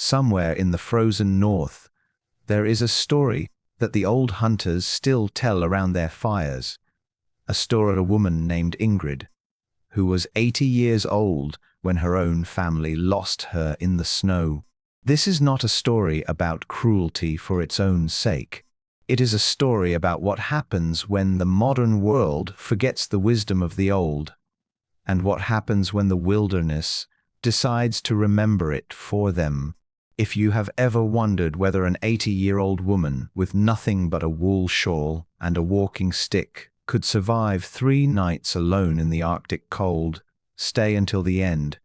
somewhere in the frozen north, there is a story that the old hunters still tell around their fires. A story of a woman named Ingrid, who was 80 years old when her own family lost her in the snow. This is not a story about cruelty for its own sake. It is a story about what happens when the modern world forgets the wisdom of the old, and what happens when the wilderness decides to remember it for them. If you have ever wondered whether an 80-year-old woman with nothing but a wool shawl and a walking stick could survive 3 nights alone in the Arctic cold, stay until the end,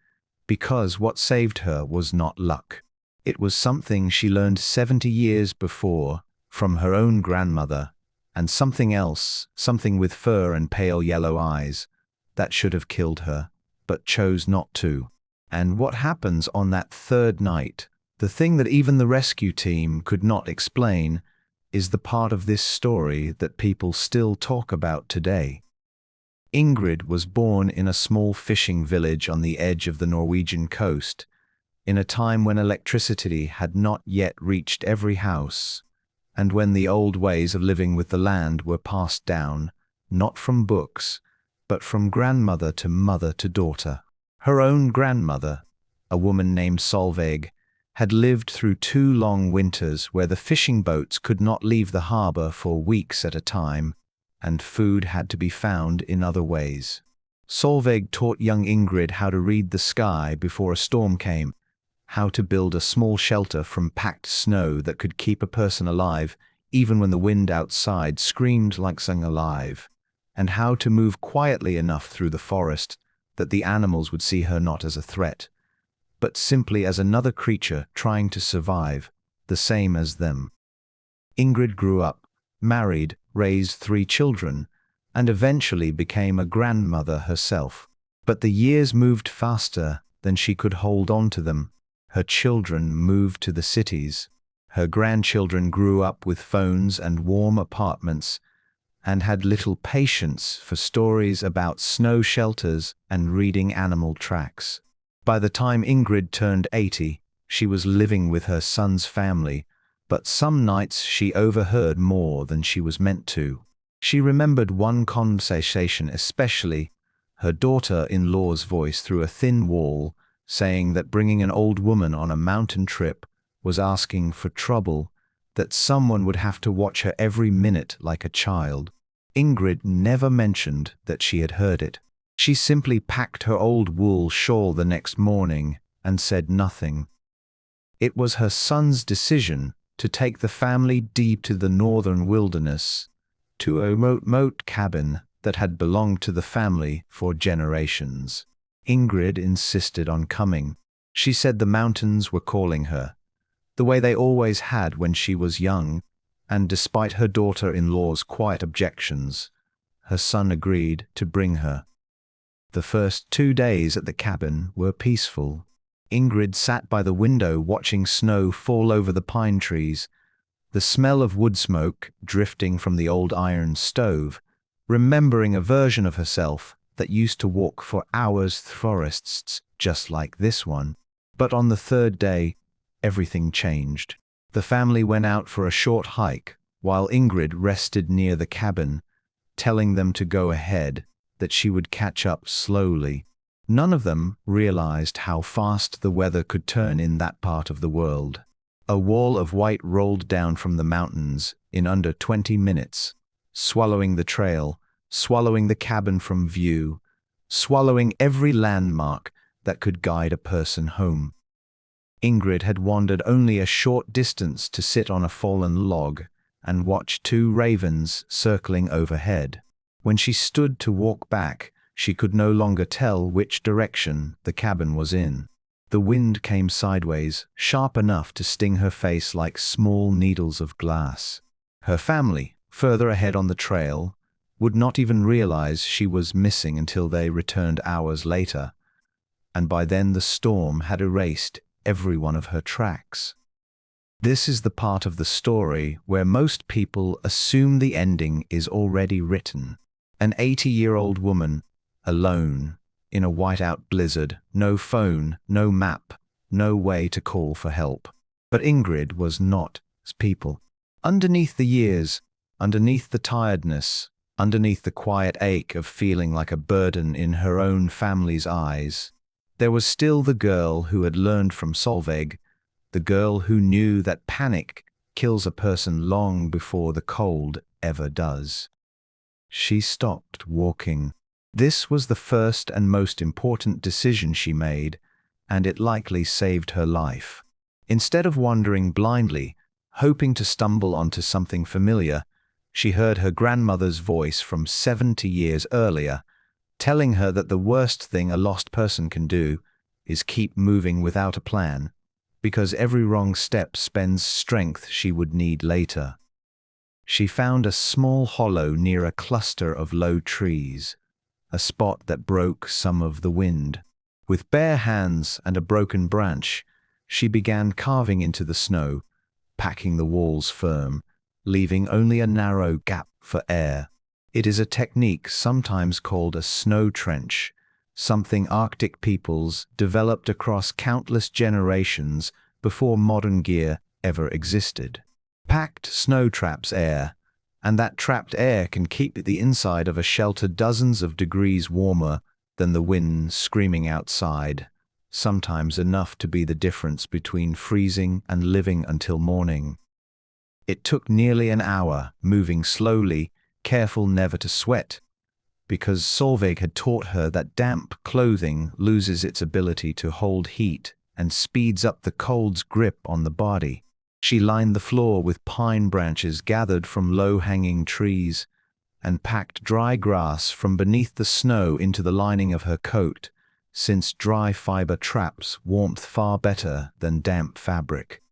because what saved her was not luck. It was something she learned 70 years before from her own grandmother, and something else, something with fur and pale yellow eyes, that should have killed her, but chose not to. And what happens on that 3rd night, the thing that even the rescue team could not explain, is the part of this story that people still talk about today. Ingrid was born in a small fishing village on the edge of the Norwegian coast, in a time when electricity had not yet reached every house, and when the old ways of living with the land were passed down, not from books, but from grandmother to mother to daughter. Her own grandmother, a woman named Solveig, had lived through 2 long winters where the fishing boats could not leave the harbor for weeks at a time, and food had to be found in other ways. Solveig taught young Ingrid how to read the sky before a storm came, how to build a small shelter from packed snow that could keep a person alive even when the wind outside screamed like something alive, and how to move quietly enough through the forest that the animals would see her not as a threat, but simply as another creature trying to survive, the same as them. Ingrid grew up, married, raised 3 children, and eventually became a grandmother herself. But the years moved faster than she could hold on to them. Her children moved to the cities. Her grandchildren grew up with phones and warm apartments, and had little patience for stories about snow shelters and reading animal tracks. By the time Ingrid turned 80, she was living with her son's family, but some nights she overheard more than she was meant to. She remembered one conversation especially, her daughter-in-law's voice through a thin wall, saying that bringing an old woman on a mountain trip was asking for trouble, that someone would have to watch her every minute like a child. Ingrid never mentioned that she had heard it. She simply packed her old wool shawl the next morning and said nothing. It was her son's decision to take the family deep to the northern wilderness, to a remote cabin that had belonged to the family for generations. Ingrid insisted on coming. She said the mountains were calling her, the way they always had when she was young, and despite her daughter-in-law's quiet objections, her son agreed to bring her. The first 2 days at the cabin were peaceful. Ingrid sat by the window watching snow fall over the pine trees, the smell of wood smoke drifting from the old iron stove, remembering a version of herself that used to walk for hours through forests just like this one. But on the 3rd day, everything changed. The family went out for a short hike, while Ingrid rested near the cabin, telling them to go ahead, that she would catch up slowly. None of them realized how fast the weather could turn in that part of the world. A wall of white rolled down from the mountains in under 20 minutes, swallowing the trail, swallowing the cabin from view, swallowing every landmark that could guide a person home. Ingrid had wandered only a short distance to sit on a fallen log and watch 2 ravens circling overhead. When she stood to walk back, she could no longer tell which direction the cabin was in. The wind came sideways, sharp enough to sting her face like small needles of glass. Her family, further ahead on the trail, would not even realize she was missing until they returned hours later, and by then the storm had erased every one of her tracks. This is the part of the story where most people assume the ending is already written. An 80-year-old woman, alone, in a whiteout blizzard, no phone, no map, no way to call for help. But Ingrid was not as people. Underneath the years, underneath the tiredness, underneath the quiet ache of feeling like a burden in her own family's eyes, there was still the girl who had learned from Solveig, the girl who knew that panic kills a person long before the cold ever does. She stopped walking. This was the first and most important decision she made, and it likely saved her life. Instead of wandering blindly, hoping to stumble onto something familiar, she heard her grandmother's voice from 70 years earlier, telling her that the worst thing a lost person can do is keep moving without a plan, because every wrong step spends strength she would need later. She found a small hollow near a cluster of low trees, a spot that broke some of the wind. With bare hands and a broken branch, she began carving into the snow, packing the walls firm, leaving only a narrow gap for air. It is a technique sometimes called a snow trench, something Arctic peoples developed across countless generations before modern gear ever existed. Packed snow traps air, and that trapped air can keep the inside of a shelter dozens of degrees warmer than the wind screaming outside, sometimes enough to be the difference between freezing and living until morning. It took nearly an hour, moving slowly, careful never to sweat, because Solveig had taught her that damp clothing loses its ability to hold heat and speeds up the cold's grip on the body. She lined the floor with pine branches gathered from low-hanging trees and packed dry grass from beneath the snow into the lining of her coat, since dry fiber traps warmth far better than damp fabric.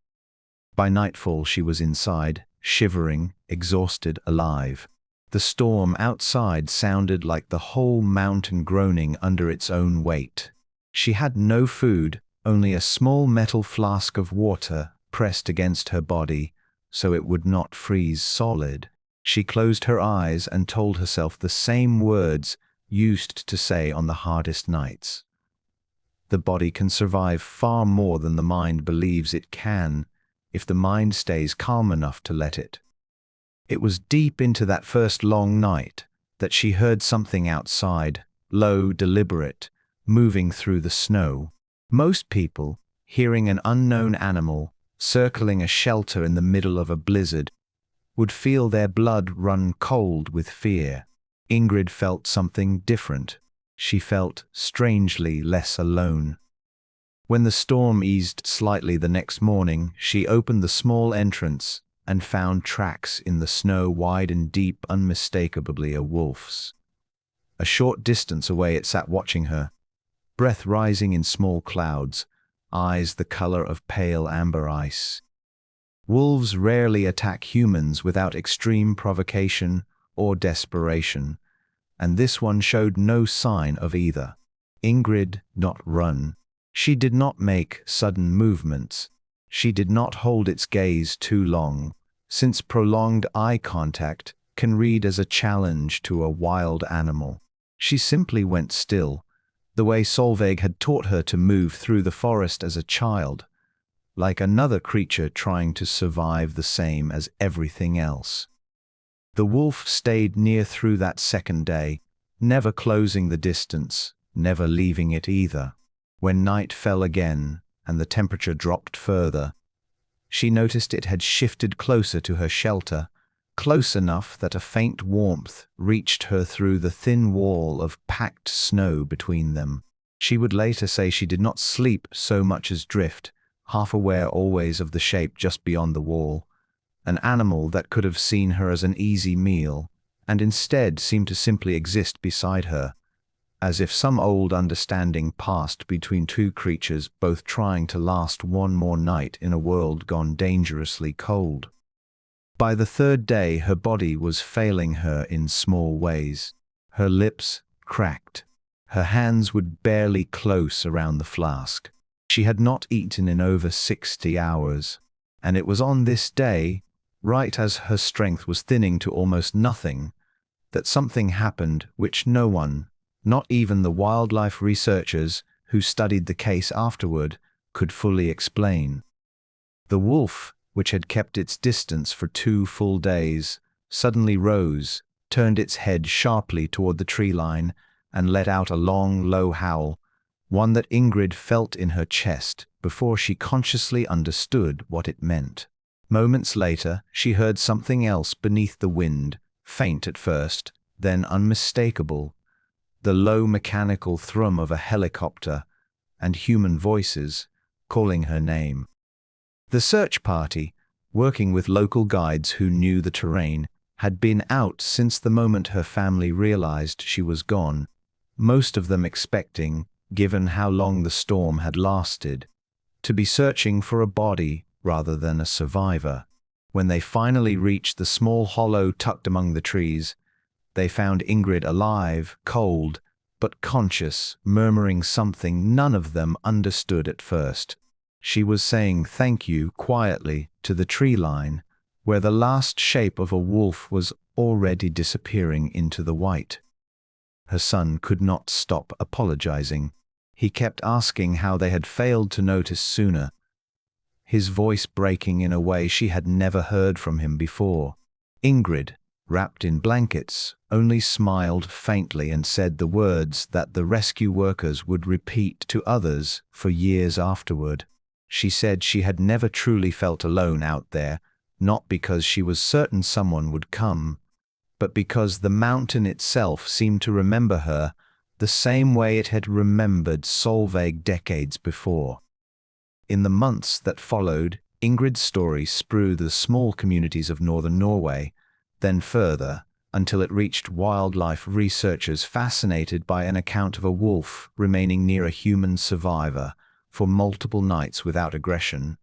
By nightfall she was inside, shivering, exhausted, alive. The storm outside sounded like the whole mountain groaning under its own weight. She had no food, only a small metal flask of water pressed against her body so it would not freeze solid. She closed her eyes and told herself the same words used to say on the hardest nights. The body can survive far more than the mind believes it can, if the mind stays calm enough to let it. It was deep into that first long night that she heard something outside, low, deliberate, moving through the snow. Most people, hearing an unknown animal circling a shelter in the middle of a blizzard, would feel their blood run cold with fear. Ingrid felt something different. She felt strangely less alone. When the storm eased slightly the next morning, she opened the small entrance and found tracks in the snow wide and deep, unmistakably a wolf's. A short distance away it sat watching her, breath rising in small clouds, eyes the color of pale amber ice. Wolves rarely attack humans without extreme provocation or desperation, and this one showed no sign of either. Ingrid did not run. She did not make sudden movements. She did not hold its gaze too long, since prolonged eye contact can read as a challenge to a wild animal. She simply went still, the way Solveig had taught her to move through the forest as a child, like another creature trying to survive the same as everything else. The wolf stayed near through that second day, never closing the distance, never leaving it either. When night fell again and the temperature dropped further, she noticed it had shifted closer to her shelter, close enough that a faint warmth reached her through the thin wall of packed snow between them. She would later say she did not sleep so much as drift, half aware always of the shape just beyond the wall, an animal that could have seen her as an easy meal, and instead seemed to simply exist beside her, as if some old understanding passed between two creatures both trying to last one more night in a world gone dangerously cold. By the third day, her body was failing her in small ways. Her lips cracked. Her hands would barely close around the flask. She had not eaten in over 60 hours, and it was on this day, right as her strength was thinning to almost nothing, that something happened which no one, not even the wildlife researchers who studied the case afterward, could fully explain. The wolf, which had kept its distance for 2 full days, suddenly rose, turned its head sharply toward the tree line, and let out a long, low howl, one that Ingrid felt in her chest before she consciously understood what it meant. Moments later, she heard something else beneath the wind, faint at first, then unmistakable, the low mechanical thrum of a helicopter, and human voices calling her name. The search party, working with local guides who knew the terrain, had been out since the moment her family realized she was gone, most of them expecting, given how long the storm had lasted, to be searching for a body rather than a survivor. When they finally reached the small hollow tucked among the trees, they found Ingrid alive, cold, but conscious, murmuring something none of them understood at first. She was saying thank you quietly to the tree line, where the last shape of a wolf was already disappearing into the white. Her son could not stop apologizing. He kept asking how they had failed to notice sooner, his voice breaking in a way she had never heard from him before. Ingrid, wrapped in blankets, only smiled faintly and said the words that the rescue workers would repeat to others for years afterward. She said she had never truly felt alone out there, not because she was certain someone would come, but because the mountain itself seemed to remember her the same way it had remembered Solveig decades before. In the months that followed, Ingrid's story spread the small communities of northern Norway, then further, until it reached wildlife researchers fascinated by an account of a wolf remaining near a human survivor for multiple nights without aggression,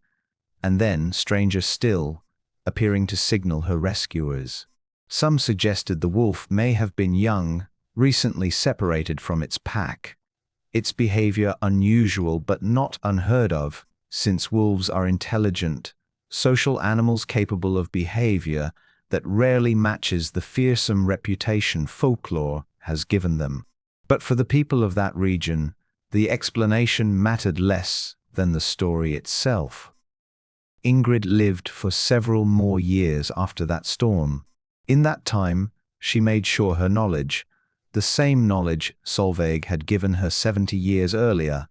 and then, stranger still, appearing to signal her rescuers. Some suggested the wolf may have been young, recently separated from its pack, its behavior unusual but not unheard of, since wolves are intelligent, social animals capable of behavior that rarely matches the fearsome reputation folklore has given them. But for the people of that region, the explanation mattered less than the story itself. Ingrid lived for several more years after that storm. In that time, she made sure her knowledge, the same knowledge Solveig had given her 70 years earlier,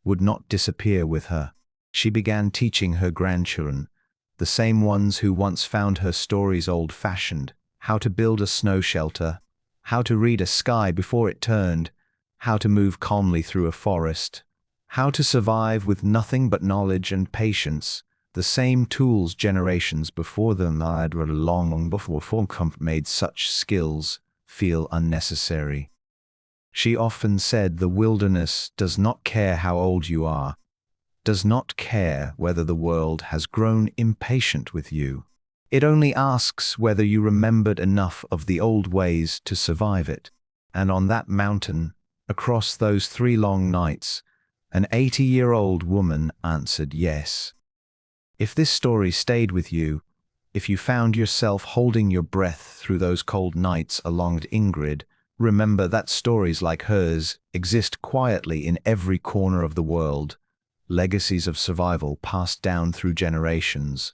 would not disappear with her. She began teaching her grandchildren, the same ones who once found her stories old-fashioned, how to build a snow shelter, how to read a sky before it turned, how to move calmly through a forest, how to survive with nothing but knowledge and patience, the same tools generations before them had long before folk made such skills feel unnecessary. She often said the wilderness does not care how old you are, does not care whether the world has grown impatient with you. It only asks whether you remembered enough of the old ways to survive it. And on that mountain, across those 3 long nights, an 80-year-old woman answered yes. If this story stayed with you, if you found yourself holding your breath through those cold nights along Ingrid, remember that stories like hers exist quietly in every corner of the world, legacies of survival passed down through generations,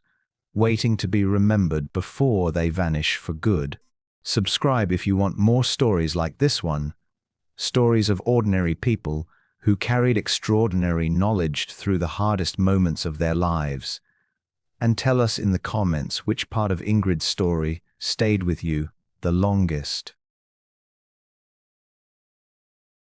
waiting to be remembered before they vanish for good. Subscribe if you want more stories like this one, stories of ordinary people who carried extraordinary knowledge through the hardest moments of their lives. And tell us in the comments which part of Ingrid's story stayed with you the longest.